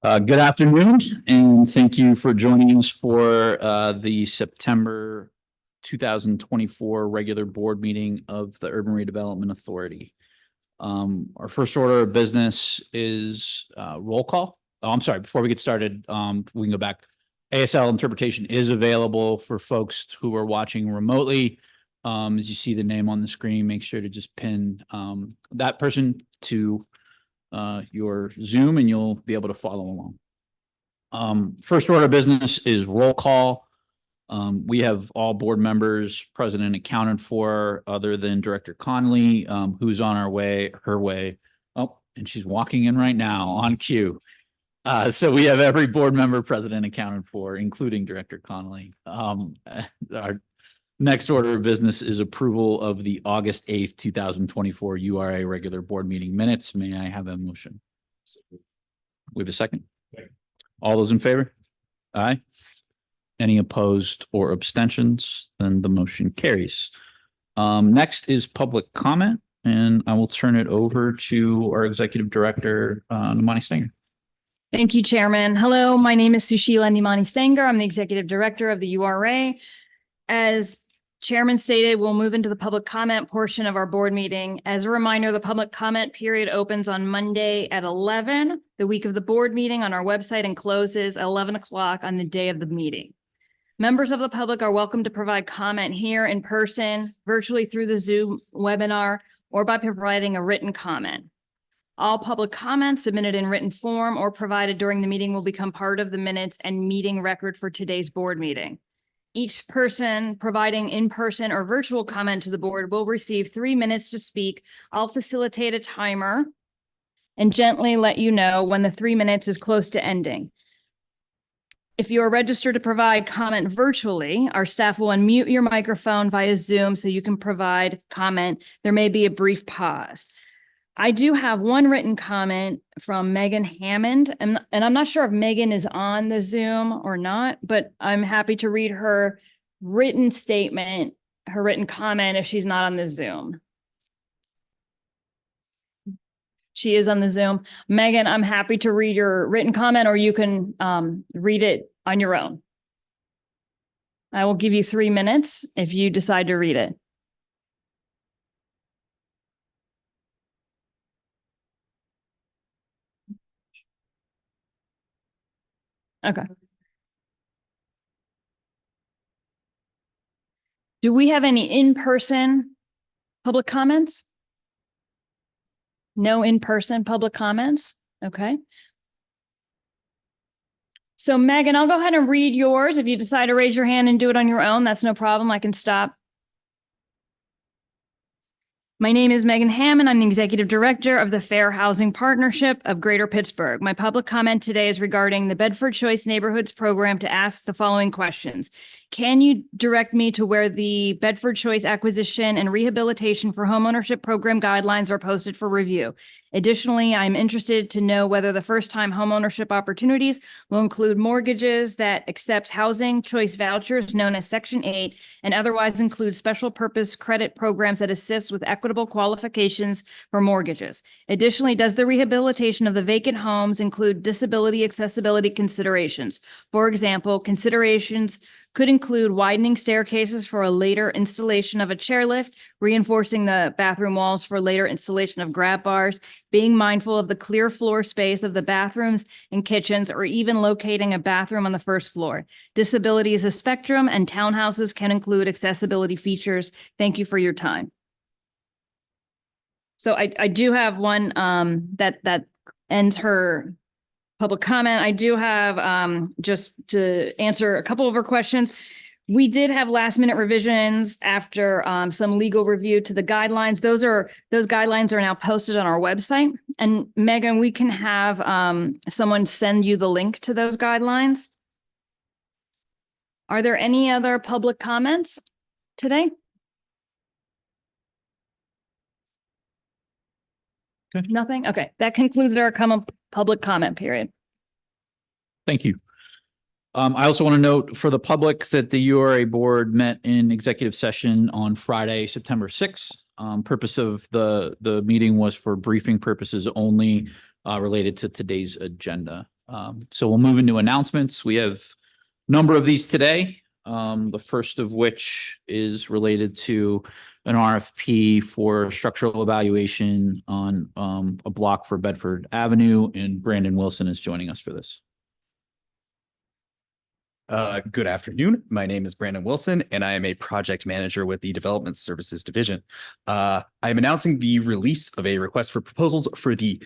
Good afternoon, and thank you for joining us for the September 2024 regular board meeting of the Urban Redevelopment Authority. Our first order of business is roll call. Oh, I'm sorry. Before we get started, we can go back. ASL interpretation is available for folks who are watching remotely. As you see the name on the screen, make sure to just pin that person to your Zoom and you'll be able to follow along. First order of business is roll call. We have all board members present and accounted for other than Director Connolly, who's on her way. Oh, and she's walking in right now on cue. So we have every board member present and accounted for, including Director Connolly. Our next order of business is approval of the August 8th, 2024 URA regular board meeting minutes. May I have a motion? We have a second? All those in favor? Aye. Any opposed or abstentions? Then the motion carries. Next is public comment, and I will turn it over to our Executive Director, Nimani Stenger. Thank you, Chairman. Hello, my name is Sushila Nimani Stenger. I'm the Executive Director of the URA. As Chairman stated, we'll move into the public comment portion of our board meeting. As a reminder, the public comment period opens on Monday at 11, the week of the board meeting on our website, and closes at 11 o'clock on the day of the meeting. Members of the public are welcome to provide comment here in person, virtually through the Zoom webinar, or by providing a written comment. All public comments submitted in written form or provided during the meeting will become part of the minutes and meeting record for today's board meeting. Each person providing in-person or virtual comment to the board will receive 3 minutes to speak. I'll facilitate a timer and gently let you know when the 3 minutes is close to ending. If you are registered to provide comment virtually, our staff will unmute your microphone via Zoom so you can provide comment. There may be a brief pause. I do have one written comment from Megan Hammond, and I'm not sure if Megan is on the Zoom or not, but I'm happy to read her written statement, her written comment if she's not on the Zoom. She is on the Zoom. Megan, I'm happy to read your written comment, or you can read it on your own. I will give you 3 minutes if you decide to read it. Okay. Do we have any in-person public comments? No in-person public comments? Okay. So Megan, I'll go ahead and read yours. If you decide to raise your hand and do it on your own, that's no problem. I can stop. My name is Megan Hammond. I'm the Executive Director of the Fair Housing Partnership of Greater Pittsburgh. My public comment today is regarding the Bedford Choice Neighborhoods Program to ask the following questions. Can you direct me to where the Bedford Choice Acquisition and Rehabilitation for Homeownership Program guidelines are posted for review? Additionally, I'm interested to know whether the first-time homeownership opportunities will include mortgages that accept housing choice vouchers known as Section 8 and otherwise include special purpose credit programs that assist with equitable qualifications for mortgages. Additionally, does the rehabilitation of the vacant homes include disability accessibility considerations? For example, considerations could include widening staircases for a later installation of a chairlift, reinforcing the bathroom walls for later installation of grab bars, being mindful of the clear floor space of the bathrooms and kitchens, or even locating a bathroom on the first floor. Disability is a spectrum, and townhouses can include accessibility features. Thank you for your time. So I do have one that ends her public comment. I do have just to answer a couple of her questions. We did have last minute revisions after some legal review to the guidelines. Those guidelines are now posted on our website. And Megan, we can have someone send you the link to those guidelines. Are there any other public comments today? Okay. Nothing? Okay, that concludes our public comment period. Thank you. I also want to note for the public that the URA board met in executive session on Friday, September 6th. Purpose of the meeting was for briefing purposes only related to today's agenda. So we'll move into announcements. We have a number of these today. The first of which is related to an RFP for structural evaluation on a block for Bedford Avenue, and Brandon Wilson is joining us for this. Good afternoon. My name is Brandon Wilson, and I am a project manager with the Development Services Division. I am announcing the release of a request for proposals for the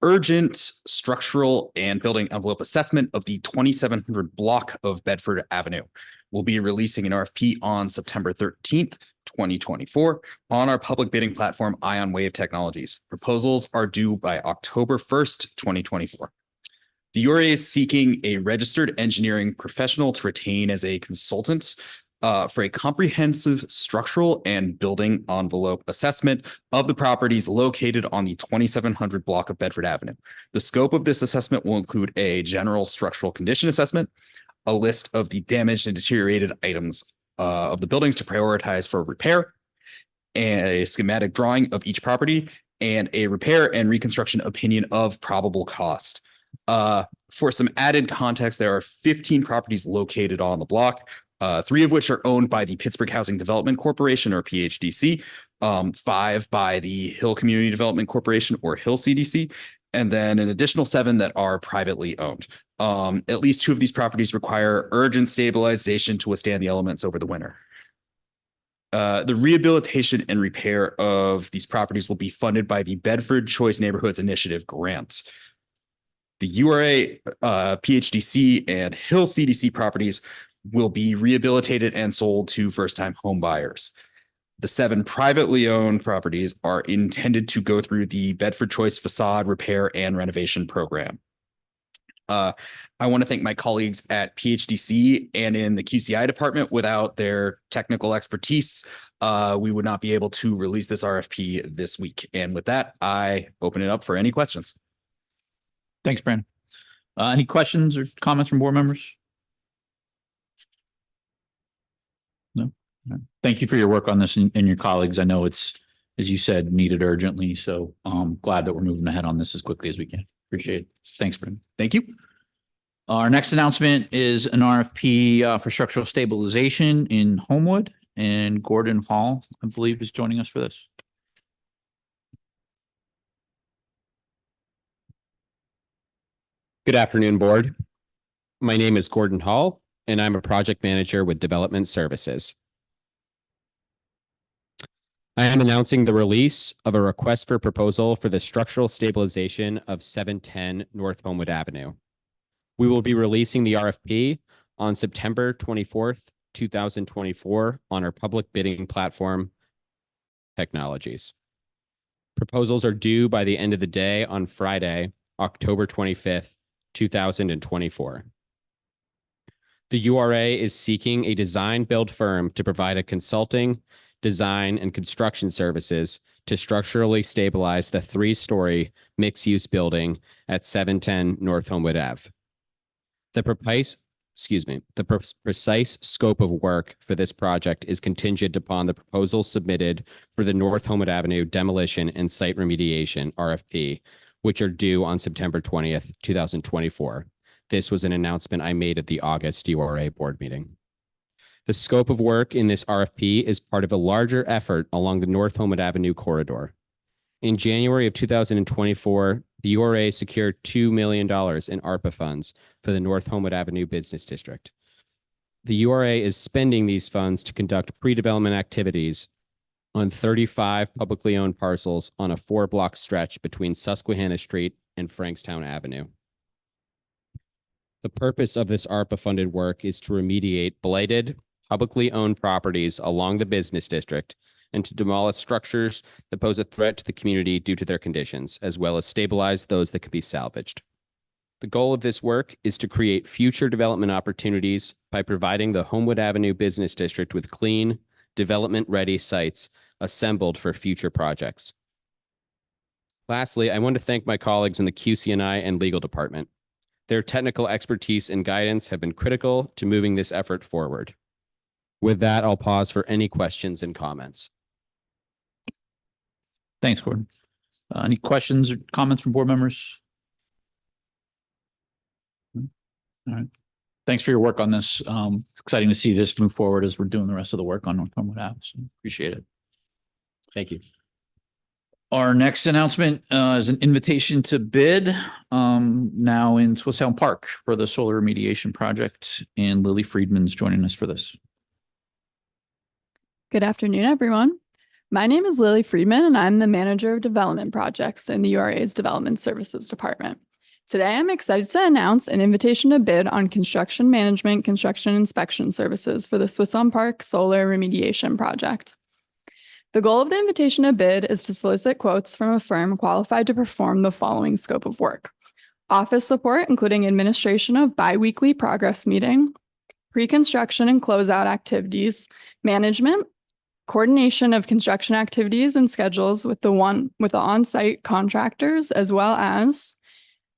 urgent structural and building envelope assessment of the 2700 block of Bedford Avenue. We'll be releasing an RFP on September 13th, 2024 on our public bidding platform, Ion Wave Technologies. Proposals are due by October 1st, 2024. The URA is seeking a registered engineering professional to retain as a consultant for a comprehensive structural and building envelope assessment of the properties located on the 2700 block of Bedford Avenue. The scope of this assessment will include a general structural condition assessment, a list of the damaged and deteriorated items of the buildings to prioritize for repair, a schematic drawing of each property, and a repair and reconstruction opinion of probable cost. For some added context, there are 15 properties located on the block, 3 of which are owned by the Pittsburgh Housing Development Corporation, or PHDC, 5 by the Hill Community Development Corporation, or Hill CDC, and then an additional 7 that are privately owned. At least 2 of these properties require urgent stabilization to withstand the elements over the winter. The rehabilitation and repair of these properties will be funded by the Bedford Choice Neighborhoods Initiative grant. The URA, PHDC, and Hill CDC properties will be rehabilitated and sold to first-time home buyers. The 7 privately owned properties are intended to go through the Bedford Choice Facade Repair and Renovation Program. I want to thank my colleagues at PHDC and in the QCI department. Without their technical expertise, we would not be able to release this RFP this week. And with that, I open it up for any questions. Thanks, Brandon. Any questions or comments from board members? No. Thank you for your work on this and your colleagues. I know it's, as you said, needed urgently. So I'm glad that we're moving ahead on this as quickly as we can. Appreciate it. Thanks, Brandon. Thank you. Our next announcement is an RFP for structural stabilization in Homewood, and Gordon Hall, I believe, is joining us for this. Good afternoon, board. My name is Gordon Hall, and I'm a project manager with Development Services. I am announcing the release of a request for proposal for the structural stabilization of 710 North Homewood Avenue. We will be releasing the RFP on September 24th, 2024 on our public bidding platform, Technologies. Proposals are due by the end of the day on Friday, October 25th, 2024. The URA is seeking a design build firm to provide a consulting, design, and construction services to structurally stabilize the 3-story mixed-use building at 710 North Homewood Ave. The precise scope of work for this project is contingent upon the proposals submitted for the North Homewood Avenue demolition and site remediation RFP, which are due on September 20th, 2024. This was an announcement I made at the August URA board meeting. The scope of work in this RFP is part of a larger effort along the North Homewood Avenue corridor. In January of 2024, the URA secured $2 million in ARPA funds for the North Homewood Avenue Business District. The URA is spending these funds to conduct pre-development activities on 35 publicly owned parcels on a 4-block stretch between Susquehanna Street and Frankstown Avenue. The purpose of this ARPA-funded work is to remediate blighted, publicly owned properties along the business district and to demolish structures that pose a threat to the community due to their conditions, as well as stabilize those that can be salvaged. The goal of this work is to create future development opportunities by providing the Homewood Avenue Business District with clean, development-ready sites assembled for future projects. Lastly, I want to thank my colleagues in the QC&I and legal department. Their technical expertise and guidance have been critical to moving this effort forward. With that, I'll pause for any questions and comments. Thanks, Gordon. Any questions or comments from board members? All right. Thanks for your work on this. It's exciting to see this move forward as we're doing the rest of the work on North Homewood Ave. So appreciate it. Thank you. Our next announcement is an invitation to bid now in Swisstown Park for the solar remediation project, and Lily Friedman's joining us for this. Good afternoon, everyone. My name is Lily Friedman, and I'm the Manager of Development Projects in the URA's Development Services Department. Today, I'm excited to announce an invitation to bid on construction management, construction inspection services for the Swisstown Park Solar Remediation Project. The goal of the invitation to bid is to solicit quotes from a firm qualified to perform the following scope of work: office support, including administration of biweekly progress meeting, pre-construction and closeout activities, management, coordination of construction activities and schedules with the on-site contractors, as well as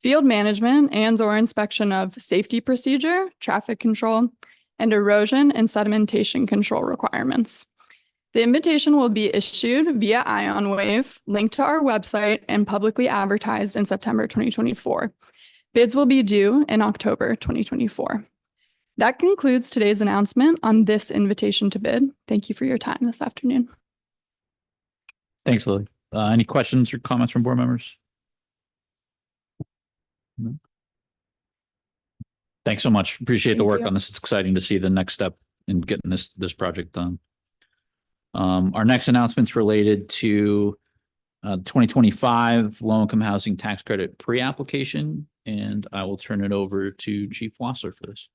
field management and/or inspection of safety procedure, traffic control, and erosion and sedimentation control requirements. The invitation will be issued via Ion Wave, linked to our website, and publicly advertised in September 2024. Bids will be due in October 2024. That concludes today's announcement on this invitation to bid. Thank you for your time this afternoon. Thanks, Lily. Any questions or comments from board members? No? Thanks so much. Appreciate the Thank work you. on this. It's exciting to see the next step in getting this project done. Our next announcement's related to 2025 low-income housing tax credit pre-application, and I will turn it over to Chief Wassler for this.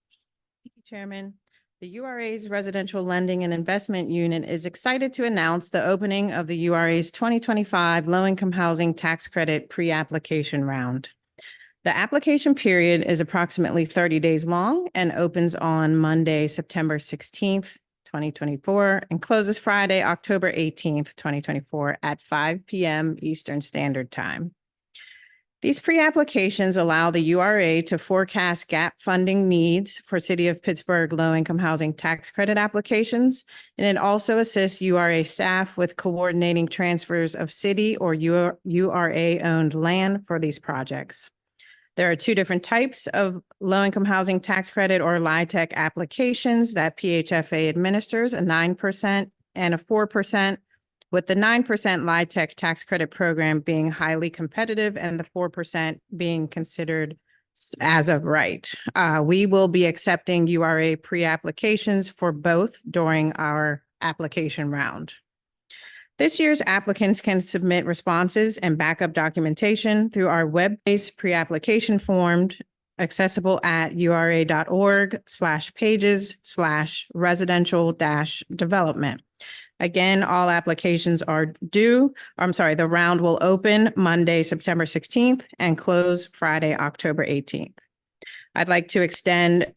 Thank you, Chairman. The URA's Residential Lending and Investment Unit is excited to announce the opening of the URA's 2025 Low-Income Housing Tax Credit Pre-Application Round. The application period is approximately 30 days long and opens on Monday, September 16th, 2024, and closes Friday, October 18th, 2024 at 5 p.m. Eastern Standard Time. These pre-applications allow the URA to forecast gap funding needs for City of Pittsburgh low-income housing tax credit applications, and it also assists URA staff with coordinating transfers of city or URA-owned land for these projects. There are two different types of low-income housing tax credit or LIHTC applications that PHFA administers, a 9% and a 4%, with the 9% LIHTC tax credit program being highly competitive and the 4% being considered as of right. We will be accepting URA pre-applications for both during our application round. This year's applicants can submit responses and backup documentation through our web-based pre-application form accessible at ura.org/pages/residential-development. Again, all applications are due. The round will open Monday, September 16th and close Friday, October 18th. I'd like to extend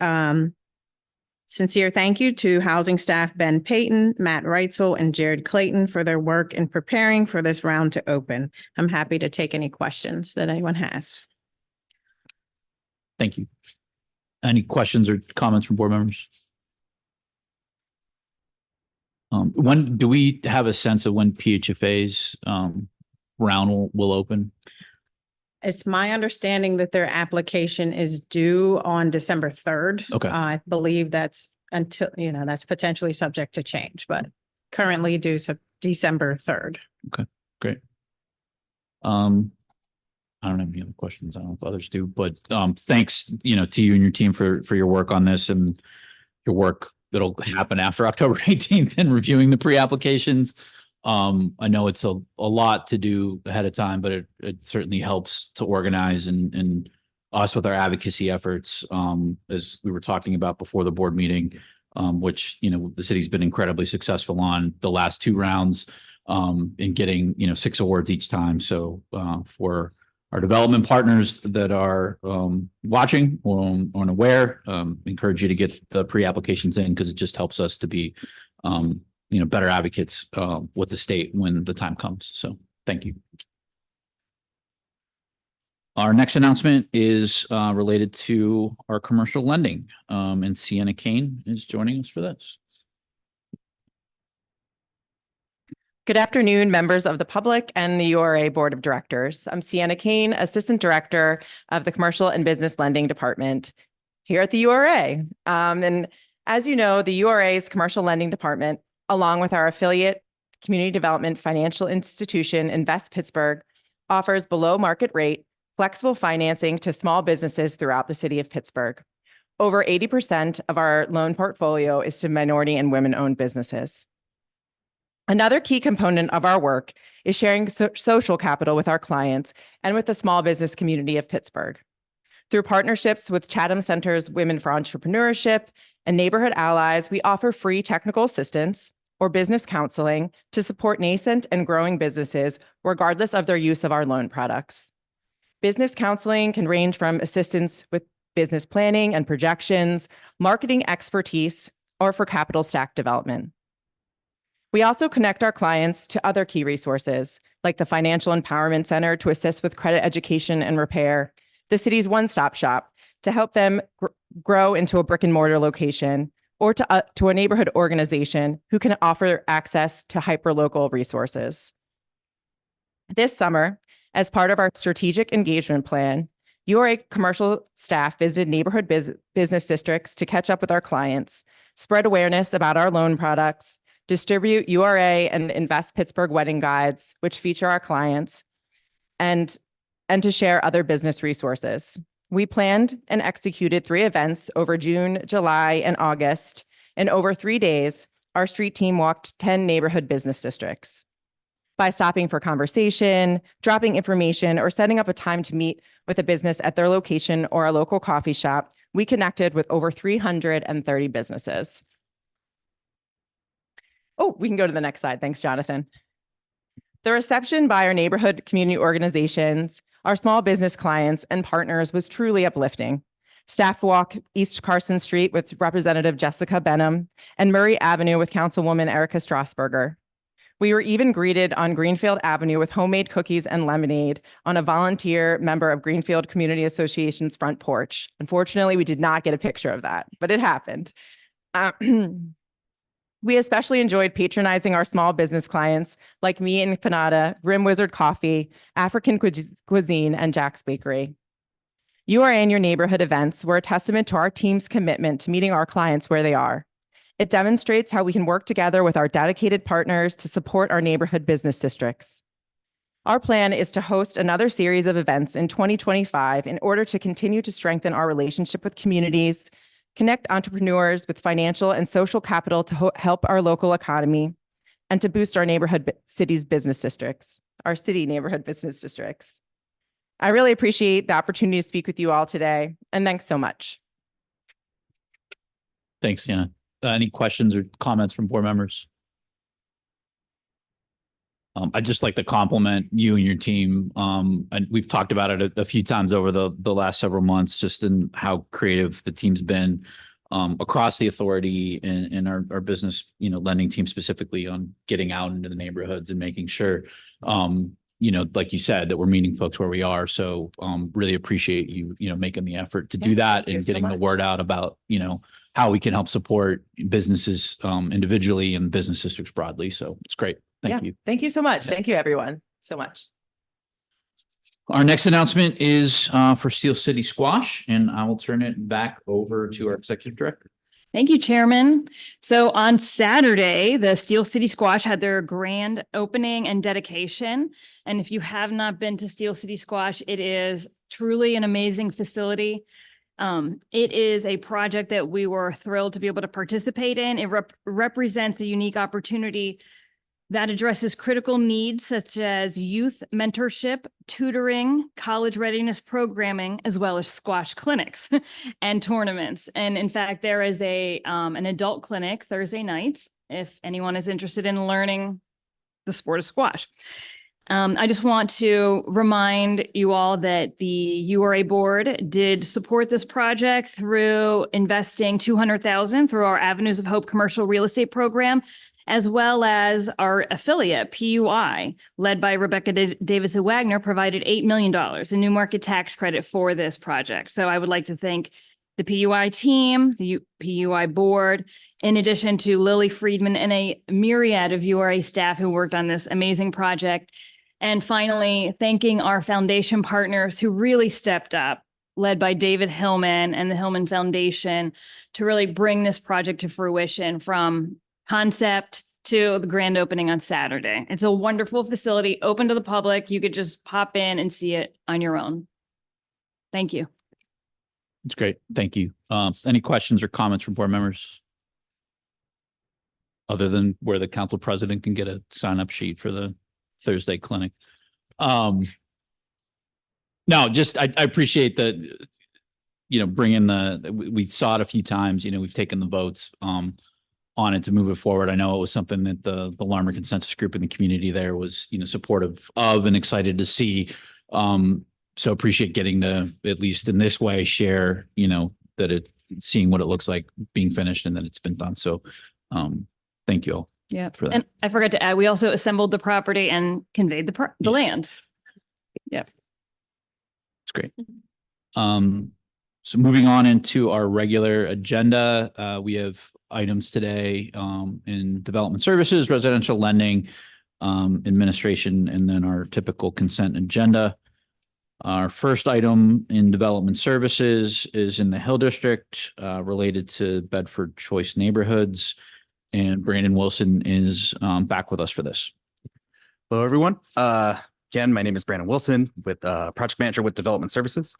sincere thank you to housing staff Ben Payton, Matt Reitzel, and Jared Clayton for their work in preparing for this round to open. I'm happy to take any questions that anyone has. Thank you. Any questions or comments from board members? When do we have a sense of when PHFA's round will open? It's my understanding that their application is due on December 3rd. Okay. I believe that's until, that's potentially subject to change, but currently due December 3rd. Okay, great. I don't have any other questions. I don't know if others do, but thanks, to you and your team for your work on this and your work that'll happen after October 18th in reviewing the pre-applications. I know it's a lot to do ahead of time, but it certainly helps to organize and us with our advocacy efforts, as we were talking about before the board meeting, which, the city's been incredibly successful on the last two rounds, in getting, 6 awards each time. So for our development partners that are watching or unaware, encourage you to get the pre-applications in because it just helps us to be better advocates with the state when the time comes. So thank you. Our next announcement is related to our commercial lending, and Sienna Kane is joining us for this. Good afternoon, members of the public and the URA Board of Directors. I'm Sienna Kane, Assistant Director of the Commercial and Business Lending Department here at the URA. And as you know, the URA's Commercial Lending Department, along with our affiliate community development financial institution, Invest Pittsburgh, offers below market rate flexible financing to small businesses throughout the city of Pittsburgh. Over 80% of our loan portfolio is to minority and women-owned businesses. Another key component of our work is sharing social capital with our clients and with the small business community of Pittsburgh. Through partnerships with Chatham Center's Women for Entrepreneurship and Neighborhood Allies, we offer free technical assistance or business counseling to support nascent and growing businesses, regardless of their use of our loan products. Business counseling can range from assistance with business planning and projections, marketing expertise, or for capital stack development. We also connect our clients to other key resources, like the Financial Empowerment Center to assist with credit education and repair, the city's one-stop shop to help them grow into a brick and mortar location, or to a neighborhood organization who can offer access to hyperlocal resources. This summer, as part of our strategic engagement plan, URA commercial staff visited neighborhood business districts to catch up with our clients, spread awareness about our loan products, distribute URA and Invest Pittsburgh wedding guides, which feature our clients, and to share other business resources. We planned and executed 3 events over June, July, and August. And over 3 days, our street team walked 10 neighborhood business districts. By stopping for conversation, dropping information, or setting up a time to meet with a business at their location or a local coffee shop, we connected with over 330 businesses. Oh, we can go to the next slide. Thanks, Jonathan. The reception by our neighborhood community organizations, our small business clients, and partners was truly uplifting. Staff walked East Carson Street with Representative Jessica Benham and Murray Avenue with Councilwoman Erica Strasburger. We were even greeted on Greenfield Avenue with homemade cookies and lemonade on a volunteer member of Greenfield Community Association's front porch. Unfortunately, we did not get a picture of that, but it happened. We especially enjoyed patronizing our small business clients like Me and Panada, Rim Wizard Coffee, African Cuisine, and Jack's Bakery. URA and your neighborhood events were a testament to our team's commitment to meeting our clients where they are. It demonstrates how we can work together with our dedicated partners to support our neighborhood business districts. Our plan is to host another series of events in 2025 in order to continue to strengthen our relationship with communities, connect entrepreneurs with financial and social capital to help our local economy, and to boost our neighborhood cities business districts, our city neighborhood business districts. I really appreciate the opportunity to speak with you all today, and thanks so much. Thanks, Sienna. Any questions or comments from board members? I'd just like to compliment you and your team. And we've talked about it a few times over the last several months, just in how creative the team's been across the authority and our business, lending team specifically on getting out into the neighborhoods and making sure, like you said, that we're meeting folks where we are. So really appreciate you, making the effort to do that and getting the word out about, how we can help support businesses individually and business districts broadly. So it's great. Thank you. Thank you so much. Thank you, everyone, so much. Our next announcement is for Steel City Squash, and I will turn it back over to our executive director. Thank you, Chairman. So on Saturday, the Steel City Squash had their grand opening and dedication. And if you have not been to Steel City Squash, it is truly an amazing facility. It is a project that we were thrilled to be able to participate in. It represents a unique opportunity that addresses critical needs such as youth mentorship, tutoring, college readiness programming, as well as squash clinics and tournaments. And in fact, there is an adult clinic Thursday nights if anyone is interested in learning the sport of squash. I just want to remind you all that the URA Board did support this project through investing $200,000 through our Avenues of Hope commercial real estate program, as well as our affiliate, PUI, led by Rebecca Davison Wagner, provided $8 million in new market tax credit for this project. So I would like to thank the PUI team, the PUI board, in addition to Lily Friedman and a myriad of URA staff who worked on this amazing project. And finally, thanking our foundation partners who really stepped up, led by David Hillman and the Hillman Foundation, to really bring this project to fruition from concept to the grand opening on Saturday. It's a wonderful facility, open to the public. You could just pop in and see it on your own. Thank you. It's great. Thank you. Any questions or comments from board members? Other than where the council president can get a sign-up sheet for the Thursday clinic. No, just, I appreciate the, bringing we saw it a few times, we've taken the votes, on it to move it forward. I know it was something that the Larmer consensus group in the community there was, supportive of and excited to see. So appreciate getting to, at least in this way, share, that seeing what it looks like being finished and that it's been done. So, thank you all. Yeah. For that. And I forgot to add, we also assembled the property and conveyed the land. Yeah. It's great. So moving on into our regular agenda, we have items today in development services, residential lending, administration, and then our typical consent agenda. Our first item in development services is in the Hill District related to Bedford Choice Neighborhoods. And Brandon Wilson is back with us for this. Hello, everyone. Again, my name is Brandon Wilson, with project manager with development services.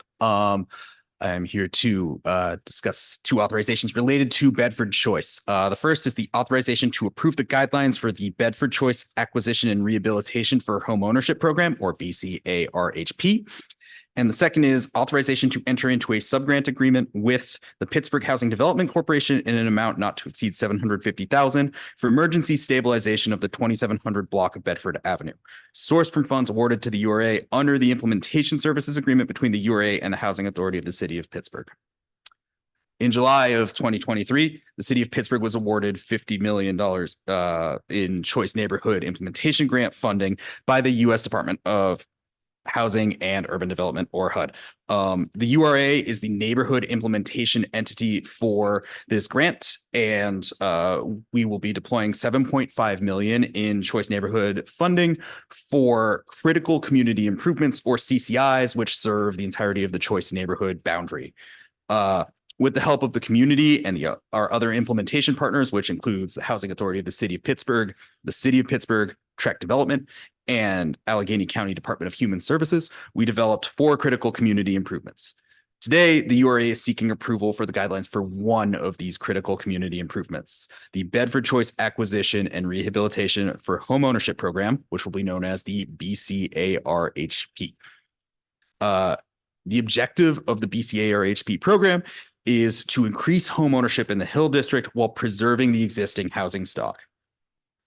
I'm here to discuss two authorizations related to Bedford Choice. The first is the authorization to approve the guidelines for the Bedford Choice Acquisition and Rehabilitation for Homeownership Program, or BCARHP. And the second is authorization to enter into a subgrant agreement with the Pittsburgh Housing Development Corporation in an amount not to exceed $750,000 for emergency stabilization of the 2700 block of Bedford Avenue, sourced from funds awarded to the URA under the implementation services agreement between the URA and the Housing Authority of the City of Pittsburgh. In July of 2023, the City of Pittsburgh was awarded $50 million in Choice Neighborhood Implementation Grant funding by the U.S. Department of Housing and Urban Development, or HUD. The URA is the neighborhood implementation entity for this grant, and we will be deploying $7.5 million in Choice Neighborhood funding for critical community improvements, or CCIs, which serve the entirety of the Choice Neighborhood boundary. With the help of the community and our other implementation partners, which includes the Housing Authority of the City of Pittsburgh, the City of Pittsburgh, Trek Development, and Allegheny County Department of Human Services, we developed 4 critical community improvements. Today, the URA is seeking approval for the guidelines for one of these critical community improvements, the Bedford Choice Acquisition and Rehabilitation for Homeownership Program, which will be known as the BCARHP. The objective of the BCARHP program is to increase homeownership in the Hill District while preserving the existing housing stock.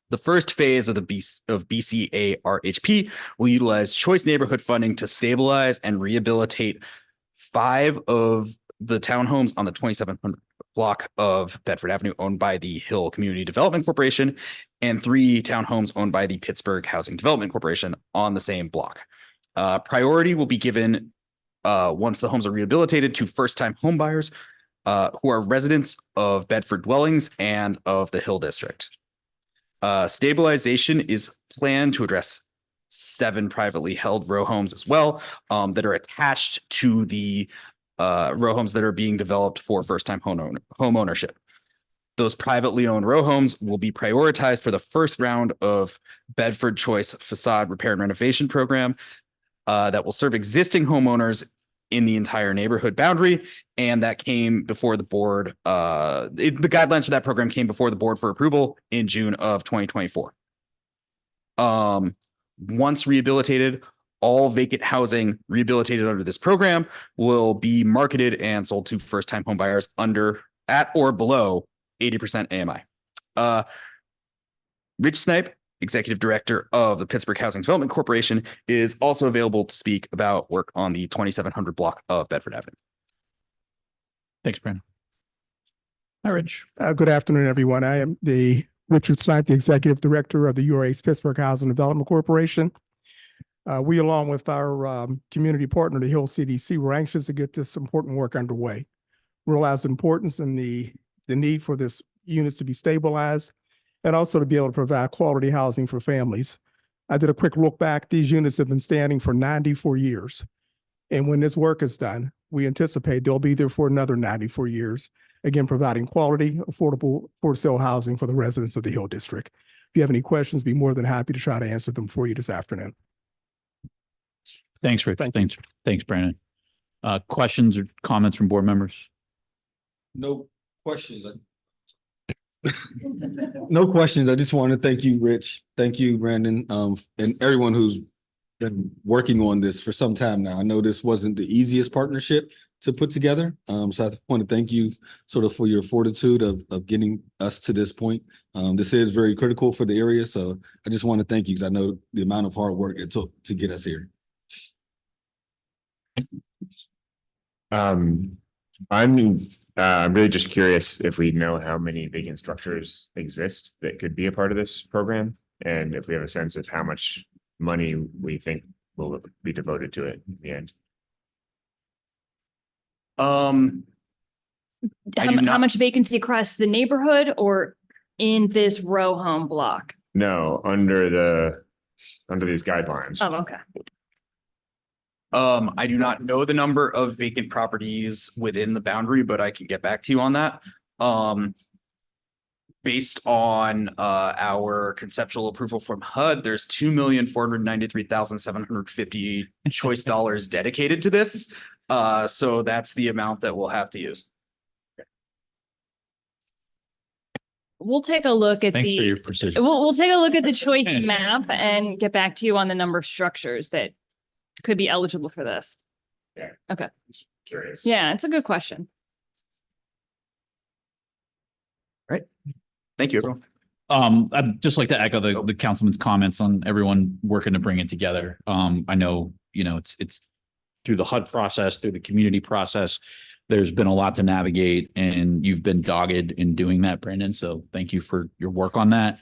The first phase of BCARHP will utilize Choice Neighborhood funding to stabilize and rehabilitate 5 of the townhomes on the 2700 block of Bedford Avenue owned by the Hill Community Development Corporation and 3 townhomes owned by the Pittsburgh Housing Development Corporation on the same block. Priority will be given once the homes are rehabilitated to first-time homebuyers who are residents of Bedford dwellings and of the Hill District. Stabilization is planned to address 7 privately held row homes as well that are attached to the row homes that are being developed for first-time home ownership. Those privately owned row homes will be prioritized for the first round of Bedford Choice Facade Repair and Renovation Program that will serve existing homeowners in the entire neighborhood boundary, and that came before the board. The guidelines for that program came before the board for approval in June of 2024. Once rehabilitated, all vacant housing rehabilitated under this program will be marketed and sold to first-time home buyers at or below 80% AMI. Rich Snipe, Executive Director of the Pittsburgh Housing Development Corporation, is also available to speak about work on the 2700 block of Bedford Avenue. Thanks, Brandon. Hi, Rich. Good afternoon, everyone. I am Richard Snipe, the Executive Director of the URA's Pittsburgh Housing Development Corporation. We, along with our community partner, the Hill CDC, were anxious to get this important work underway. realize the importance and the need for this units to be stabilized and also to be able to provide quality housing for families. I did a quick look back. These units have been standing for 94 years. And when this work is done, we anticipate they'll be there for another 94 years, again, providing quality, affordable, for sale housing for the residents of the Hill District. If you have any questions, be more than happy to try to answer them for you this afternoon. Thanks, Rich. Thanks, Brandon. Questions or comments from board members? No questions. No questions. I just want to thank you, Rich. Thank you, Brandon, and everyone who's been working on this for some time now. I know this wasn't the easiest partnership to put together. So I want to thank you sort of for your fortitude of getting us to this point. This is very critical for the area. So I just want to thank you because I know the amount of hard work it took to get us here. I'm really just curious if we know how many vacant structures exist that could be a part of this program, and if we have a sense of how much money we think will be devoted to it in the end. How much vacancy across the neighborhood or in this row home block? No, under these guidelines. Oh, okay. I do not know the number of vacant properties within the boundary, but I can get back to you on that. Based on our conceptual approval from HUD, there's $2,493,750 choice dollars dedicated to this. So that's the amount that we'll have to use. We'll take a look at Thanks for your precision. we'll take a look at the choice map and get back to you on the number of structures that could be eligible for this. Yeah. Okay. Just curious. Yeah, it's a good question. Thank you, everyone. I'd just like to echo the councilman's comments on everyone working to bring it together. I know, it's through the HUD process, through the community process. There's been a lot to navigate and you've been dogged in doing that, Brandon. So thank you for your work on that.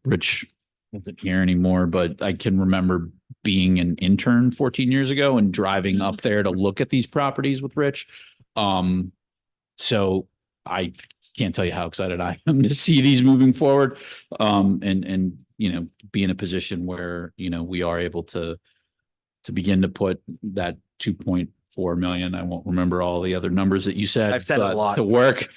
Rich isn't here anymore, but I can remember being an intern 14 years ago and driving up there to look at these properties with Rich. So I can't tell you how excited I am to see these moving forward. And be in a position where, we are able to begin to put that 2.4 million. I won't remember all the other numbers that you said. I've said a lot to work,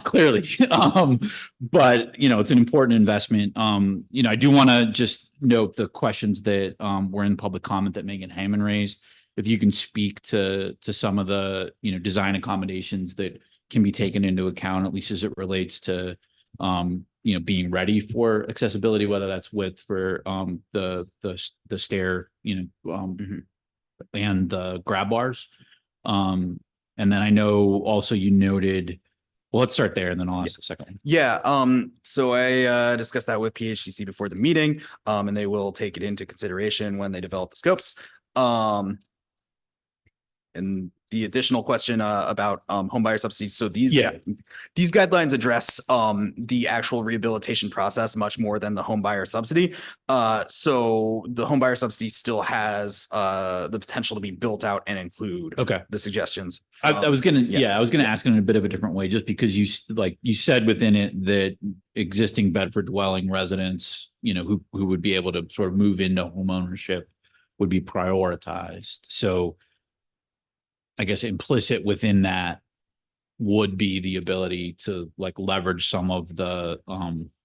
clearly. But it's an important investment. I do want to just note the questions that were in public comment that Megan Hammond raised. If you can speak to some of the, design accommodations that can be taken into account, at least as it relates to being ready for accessibility, whether that's width for the stair, and the grab bars. And then I know also you noted, well, let's start there and then I'll ask the second one. Yeah. So I discussed that with PHCC before the meeting, and they will take it into consideration when they develop the scopes. And the additional question about homebuyer subsidies. So these guidelines address the actual rehabilitation process much more than the homebuyer subsidy. So the homebuyer subsidy still has the potential to be built out and include the suggestions. I was gonna ask in a bit of a different way, just because you said within it that existing Bedford dwelling residents, who would be able to sort of move into home ownership would be prioritized. So I guess implicit within that would be the ability to leverage some of the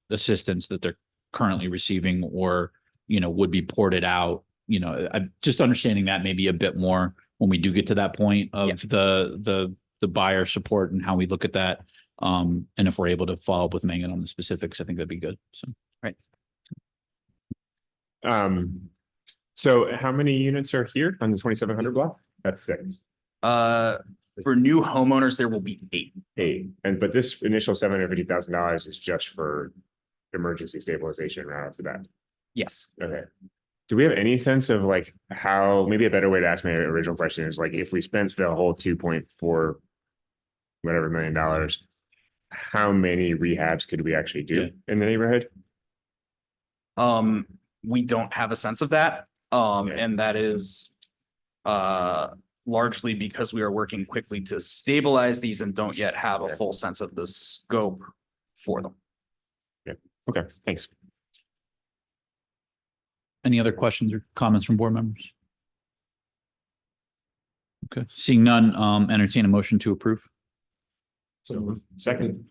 assistance that they're currently receiving or, would be ported out. I'm just understanding that maybe a bit more when we do get to that point of the buyer support and how we look at that. And if we're able to follow up with Megan on the specifics, I think that'd be good. So, right. So how many units are here on the 2700 block? That's 6. For new homeowners, there will be 8. But this initial $750,000 is just for emergency stabilization right off the bat. Yes. Okay. Do we have any sense of how, maybe a better way to ask my original question is if we spent the whole 2.4 whatever $million, how many rehabs could we actually do in the neighborhood? We don't have a sense of that. And that is largely because we are working quickly to stabilize these and don't yet have a full sense of the scope for them. Okay, thanks. Any other questions or comments from board members? Okay, seeing none, entertain a motion to approve. So second.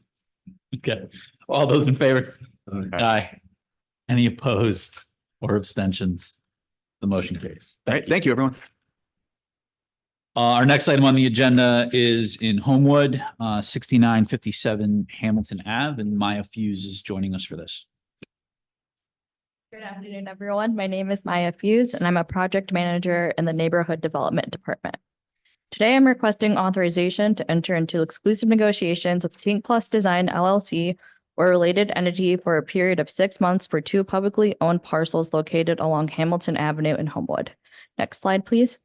Okay, all those in favor? Aye. Aye. Any opposed or abstentions? The motion carries. All right, thank you, everyone. Our next item on the agenda is in Homewood, 6957 Hamilton Ave, and Maya Fuse is joining us for this. Good afternoon, everyone. My name is Maya Fuse, and I'm a project manager in the Neighborhood Development Department. Today, I'm requesting authorization to enter into exclusive negotiations with Think Plus Design LLC or a related entity for a period of 6 months for 2 publicly owned parcels located along Hamilton Avenue in Homewood. Next slide, please.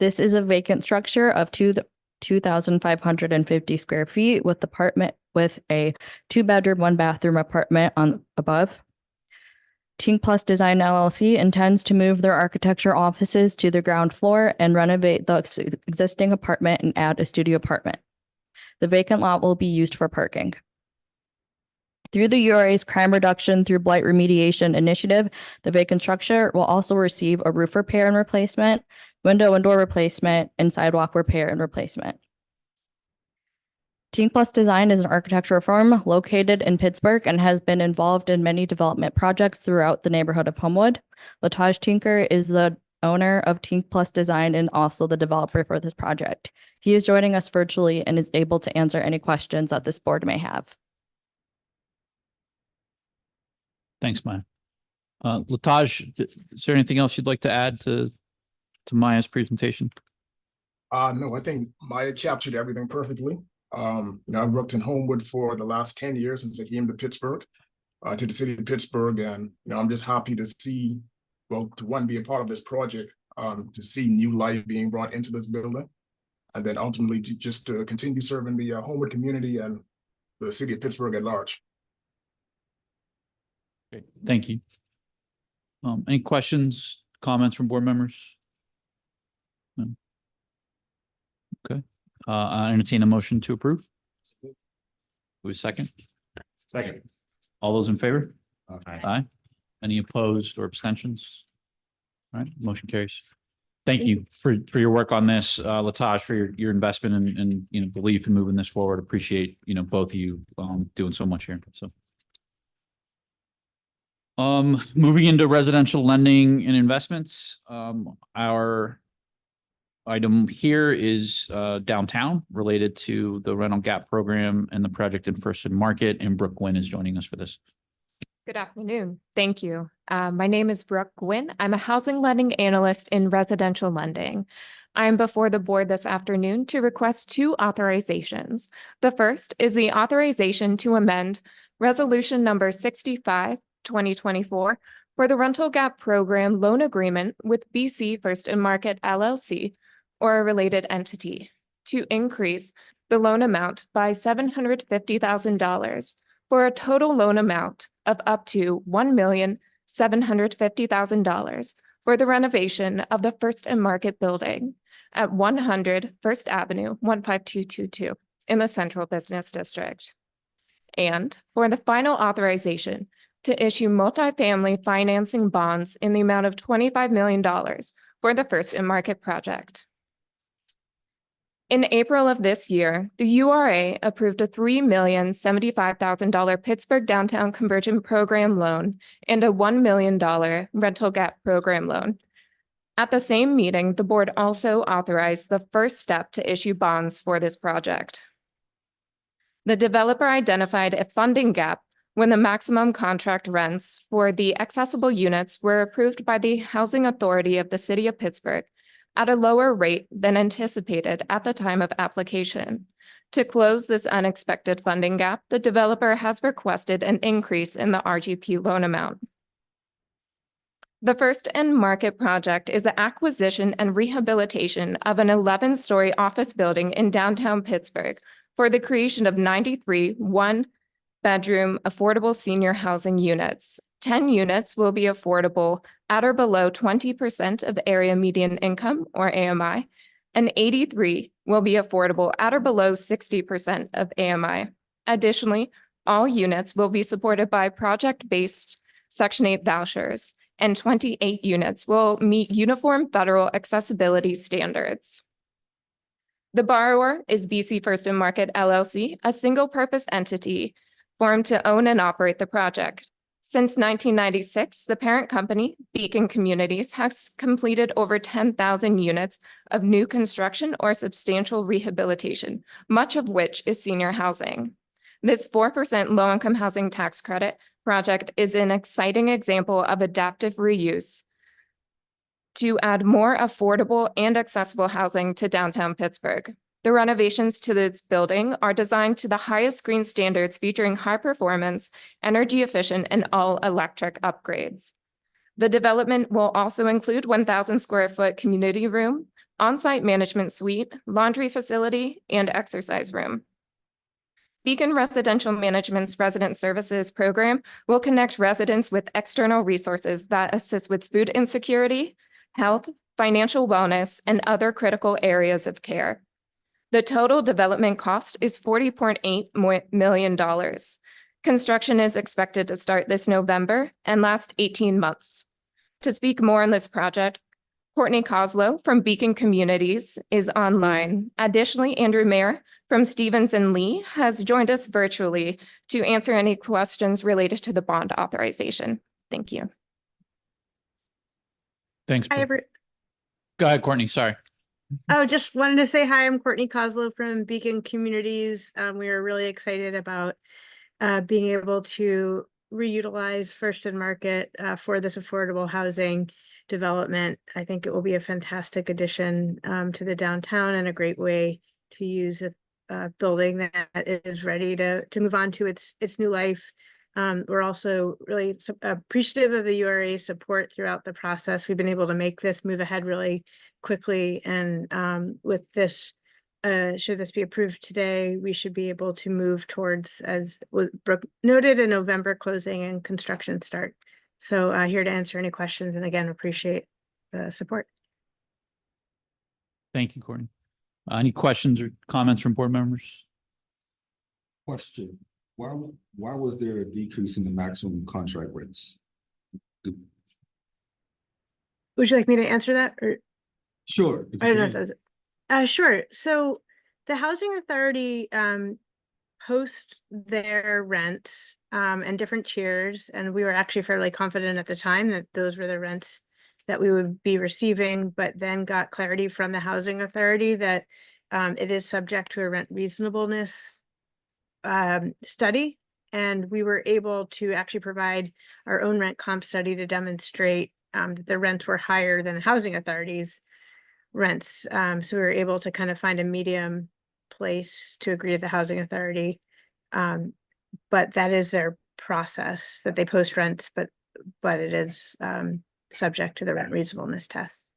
This is a vacant structure of 2,550 square feet with a 2-bedroom, 1-bathroom apartment on above. Think Plus Design LLC intends to move their architecture offices to the ground floor and renovate the existing apartment and add a studio apartment. The vacant lot will be used for parking. Through the URA's Crime Reduction through Blight Remediation Initiative, the vacant structure will also receive a roof repair and replacement, window and door replacement, and sidewalk repair and replacement. Think Plus Design is an architectural firm located in Pittsburgh and has been involved in many development projects throughout the neighborhood of Homewood. Lataj Tinker is the owner of Think Plus Design and also the developer for this project. He is joining us virtually and is able to answer any questions that this board may have. Thanks, Maya. Lataj, is there anything else you'd like to add to Maya's presentation? No, I think Maya captured everything perfectly. I worked in Homewood for the last 10 years since I came to Pittsburgh, to the city of Pittsburgh. And, I'm just happy to see, to be a part of this project, to see new life being brought into this building. And then ultimately to continue serving the Homewood community and the city of Pittsburgh at large. Great, thank you. Any questions, comments from board members? No. Okay. I entertain a motion to approve. Who's second? Second. All those in favor? Aye. Aye. Any opposed or abstentions? All right, motion carries. Thank you for your work on this, Lataj, for your investment and belief in moving this forward. Appreciate both of you doing so much here. So, moving into residential lending and investments, our item here is downtown related to the rental gap program and the project in First and Market, and Brooke Gwynn is joining us for this. Good afternoon. Thank you. My name is Brooke Gwynn. I'm a housing lending analyst in residential lending. I'm before the board this afternoon to request 2 authorizations. The first is the authorization to amend Resolution number 65, 2024 for the rental gap program loan agreement with BC First and Market LLC or a related entity to increase the loan amount by $750,000 for a total loan amount of up to $1,750,000 for the renovation of the First and Market building at 100 First Avenue, 15222 in the Central Business District. And for the final authorization to issue multifamily financing bonds in the amount of $25 million for the First and Market project. In April of this year, the URA approved a $3,075,000 Pittsburgh Downtown Conversion Program loan and a $1 million rental gap program loan. At the same meeting, the board also authorized the first step to issue bonds for this project. The developer identified a funding gap when the maximum contract rents for the accessible units were approved by the Housing Authority of the City of Pittsburgh at a lower rate than anticipated at the time of application. To close this unexpected funding gap, the developer has requested an increase in the RGP loan amount. The First and Market project is the acquisition and rehabilitation of an 11-story office building in downtown Pittsburgh for the creation of 93 one-bedroom affordable senior housing units 10 units will be affordable at or below 20% of area median income, or AMI, and 83 will be affordable at or below 60% of AMI. Additionally, all units will be supported by project-based Section 8 vouchers, and 28 units will meet uniform federal accessibility standards. The borrower is BC First and Market LLC, a single-purpose entity formed to own and operate the project. Since 1996, the parent company, Beacon Communities, has completed over 10,000 units of new construction or substantial rehabilitation, much of which is senior housing. This 4% low-income housing tax credit project is an exciting example of adaptive reuse to add more affordable and accessible housing to downtown Pittsburgh. The renovations to this building are designed to the highest green standards, featuring high performance, energy efficient, and all electric upgrades. The development will also include 1,000 square foot community room, on-site management suite, laundry facility, and exercise room. Beacon Residential Management's Resident Services Program will connect residents with external resources that assist with food insecurity, health, financial wellness, and other critical areas of care. The total development cost is $40.8 million. Construction is expected to start this November and last 18 months. To speak more on this project, Courtney Coslow from Beacon Communities is online. Additionally, Andrew Mayer from Stevens and Lee has joined us virtually to answer any questions related to the bond authorization. Thank you. Thanks. Hi, Go ahead, Courtney. Sorry. Oh, just wanted to say hi. I'm Courtney Coslow from Beacon Communities. We are really excited about being able to reutilize First and Market for this affordable housing development. I think it will be a fantastic addition to the downtown and a great way to use a building that is ready to move on to its new life. We're also really appreciative of the URA support throughout the process. We've been able to make this move ahead really quickly, and with this, should this be approved today, we should be able to move towards, as Brooke noted, a November closing and construction start. So here to answer any questions, and again, appreciate the support. Thank you, Courtney. Any questions or comments from board members? Question. Why was there a decrease in the maximum contract rates? Would you like me to answer that? Or Sure. I don't know if that's sure. So the Housing Authority post their rents and different tiers, and we were actually fairly confident at the time that those were the rents that we would be receiving, but then got clarity from the Housing Authority that it is subject to a rent reasonableness study, and we were able to actually provide our own rent comp study to demonstrate that the rents were higher than the Housing Authority's rents. So we were able to kind of find a medium place to agree with the Housing Authority, but that is their process, that they post rents, but it is subject to the rent reasonableness test.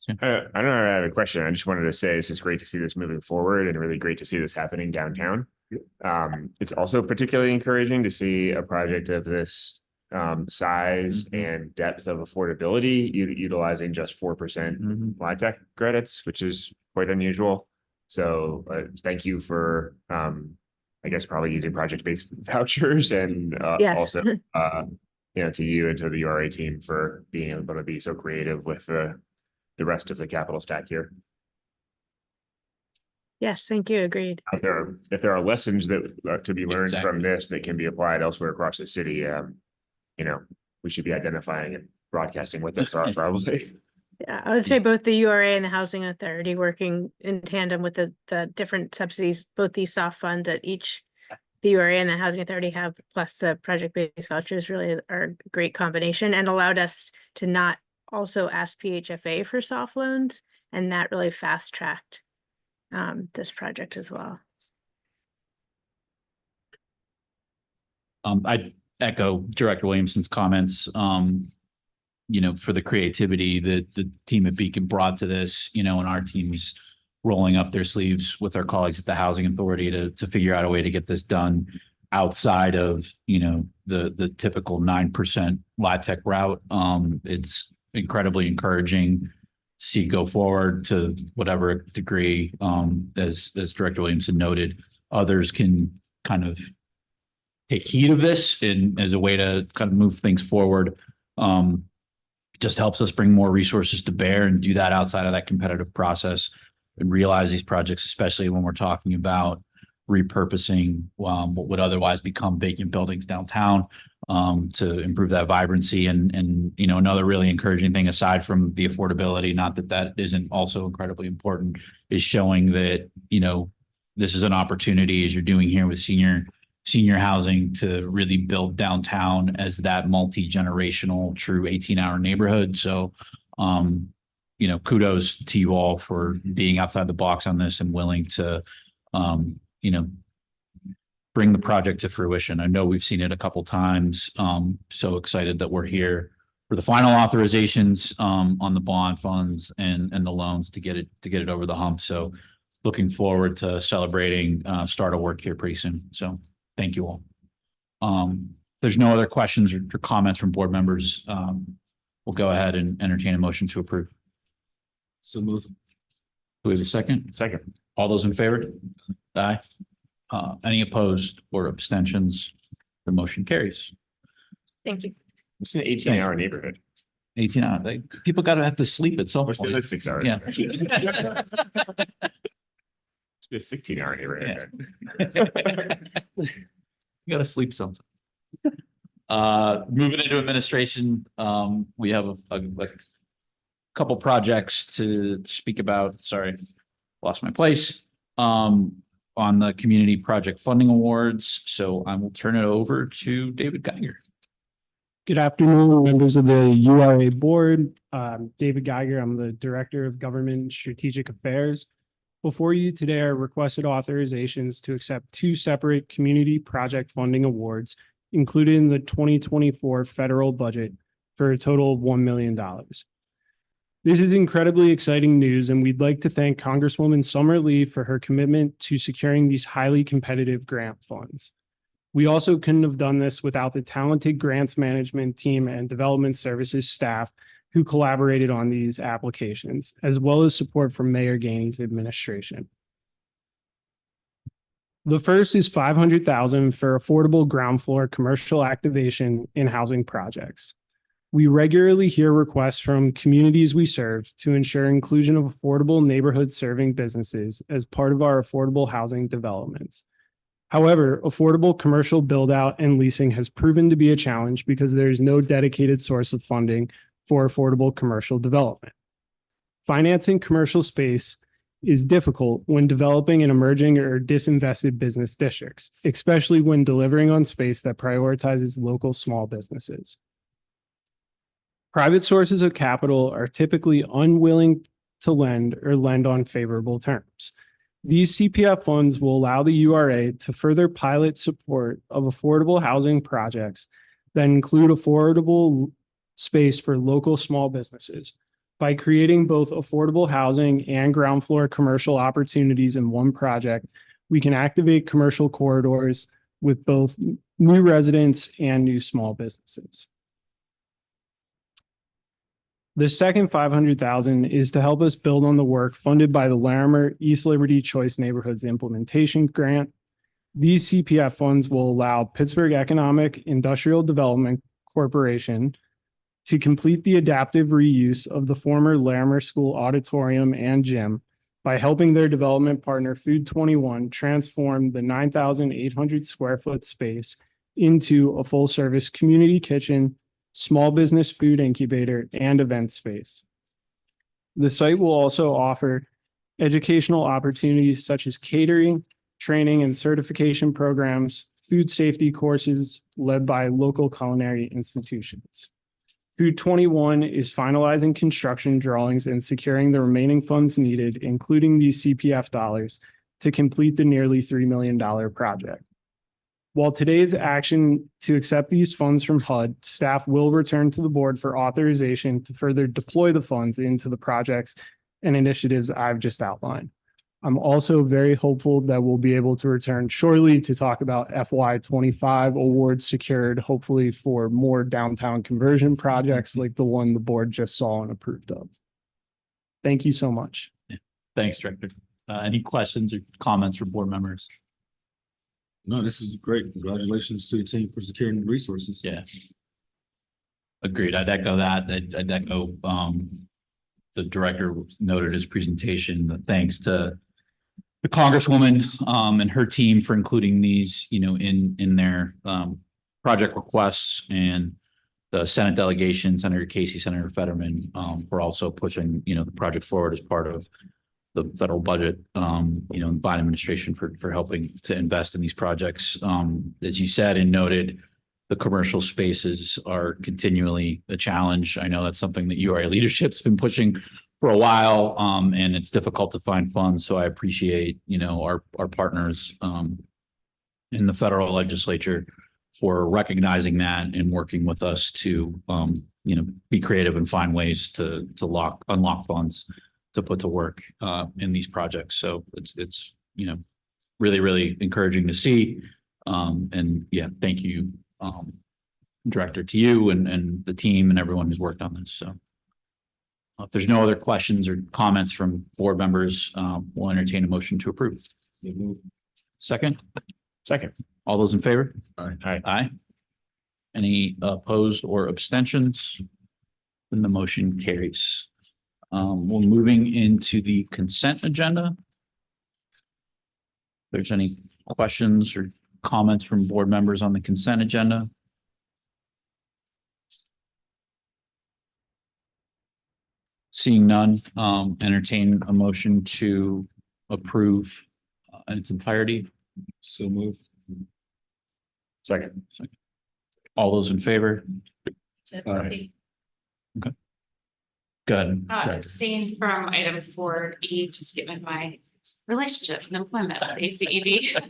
I don't know. I have a question. I just wanted to say this is great to see this moving forward, and really great to see this happening downtown. It's also particularly encouraging to see a project of this size and depth of affordability utilizing just 4% flat tax credits, which is quite unusual. So thank you for, I guess, probably using project-based vouchers, and also, to you and to the URA team for being able to be so creative with the rest of the capital stack here. Yes, thank you. Agreed. If there are lessons that to be learned from this that can be applied elsewhere across the city, we should be identifying and broadcasting what those are probably. Yeah, I would say both the URA and the Housing Authority working in tandem with the different subsidies, both these soft funds that each the URA and the Housing Authority have, plus the project-based vouchers, really are a great combination, and allowed us to not also ask PHFA for soft loans, and that really fast-tracked this project as well. I echo Director Williamson's comments. For the creativity that the team at Beacon brought to this, and our team's rolling up their sleeves with our colleagues at the Housing Authority to figure out a way to get this done outside of, the typical 9% LIHTC route. It's incredibly encouraging to see go forward to whatever degree, as Director Williamson noted, others can kind of take heed of this and as a way to kind of move things forward. It just helps us bring more resources to bear and do that outside of that competitive process and realize these projects, especially when we're talking about repurposing what would otherwise become vacant buildings downtown, to improve that vibrancy. And another really encouraging thing, aside from the affordability, not that that isn't also incredibly important, is showing that, this is an opportunity, as you're doing here with senior housing, to really build downtown as that multi-generational true 18-hour neighborhood. So, kudos to you all for being outside the box on this and willing to, bring the project to fruition. I know we've seen it a couple times. So excited that we're here for the final authorizations on the bond funds and the loans to get it over the hump. So looking forward to celebrating start of work here pretty soon. So thank you all. If there's no other questions or comments from board members, we'll go ahead and entertain a motion to approve. So move. Who is a second? Second. All those in favor? Aye. Any opposed or abstentions? The motion carries. Thank you. It's an 18-hour neighborhood. 18 hours. People got to have to sleep at some What's the point. other 6 hours? Yeah. It's a 16-hour neighborhood. You got to sleep sometime. Moving into administration, we have a couple projects to speak about. Sorry, lost my place. On the community project funding awards. So I will turn it over to David Geiger. Good afternoon, members of the URA Board. David Geiger, I'm the Director of Government and Strategic Affairs. Before you today are requested authorizations to accept two separate community project funding awards included in the 2024 federal budget for a total of $1 million. This is incredibly exciting news, and we'd like to thank Congresswoman Summer Lee for her commitment to securing these highly competitive grant funds. We also couldn't have done this without the talented grants management team and development services staff who collaborated on these applications, as well as support from Mayor Gainey's administration. The first is $500,000 for affordable ground floor commercial activation in housing projects. We regularly hear requests from communities we serve to ensure inclusion of affordable neighborhood serving businesses as part of our affordable housing developments. However, affordable commercial build out and leasing has proven to be a challenge because there is no dedicated source of funding for affordable commercial development. Financing commercial space is difficult when developing in emerging or disinvested business districts, especially when delivering on space that prioritizes local small businesses. Private sources of capital are typically unwilling to lend or lend on favorable terms. These CPF funds will allow the URA to further pilot support of affordable housing projects that include affordable space for local small businesses. By creating both affordable housing and ground floor commercial opportunities in one project, we can activate commercial corridors with both new residents and new small businesses. The second $500,000 is to help us build on the work funded by the Larimer East Liberty Choice Neighborhoods Implementation Grant. These CPF funds will allow Pittsburgh Economic Industrial Development Corporation to complete the adaptive reuse of the former Larimer School auditorium and gym by helping their development partner Food 21 transform the 9,800 square foot space into a full service community kitchen, small business food incubator, and event space. The site will also offer educational opportunities such as catering, training and certification programs, food safety courses led by local culinary institutions. Food 21 is finalizing construction drawings and securing the remaining funds needed, including these CPF dollars, to complete the nearly $3 million project. While today's action to accept these funds from HUD, staff will return to the board for authorization to further deploy the funds into the projects and initiatives I've just outlined. I'm also very hopeful that we'll be able to return shortly to talk about FY25 awards secured, hopefully for more downtown conversion projects like the one the board just saw and approved of. Thank you so much. Thanks, Director. Any questions or comments from board members? No, this is great. Congratulations to the team for securing the resources. Yeah. Agreed. I'd echo that. I'd echo, the director noted his presentation, the thanks to the Congresswoman, and her team for including these, in their, project requests, and the Senate delegation, Senator Casey, Senator Fetterman, for also pushing, the project forward as part of the federal budget, and Biden administration for helping to invest in these projects. As you said and noted, the commercial spaces are continually a challenge. I know that's something that URA leadership's been pushing for a while, and it's difficult to find funds. So I appreciate, our partners, in the federal legislature for recognizing that and working with us to, be creative and find ways to unlock funds to put to work in these projects. So it's really, really encouraging to see. And yeah, thank you, Director, to you and the team and everyone who's worked on this. So if there's no other questions or comments from board members, we'll entertain a motion to approve. Second? Second. All those in favor? Aye. Aye. Any opposed or abstentions? Then the motion carries. We're moving into the consent agenda. If there's any questions or comments from board members on the consent agenda? Seeing none, entertain a motion to approve in its entirety. So move. Second. All those in favor? Aye. Okay. Good. Abstain from item 4E, just given my relationship and employment with ACED.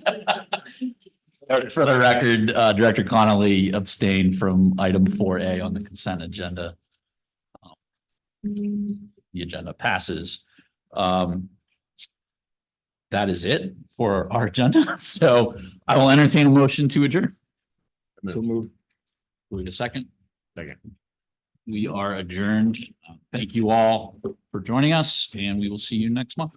For the record, Director Connolly abstained from item 4A on the consent agenda. The agenda passes. That is it for our agenda. So I will entertain a motion to adjourn. So move. Wait a second. Second. We are adjourned. Thank you all for joining us, and we will see you next month.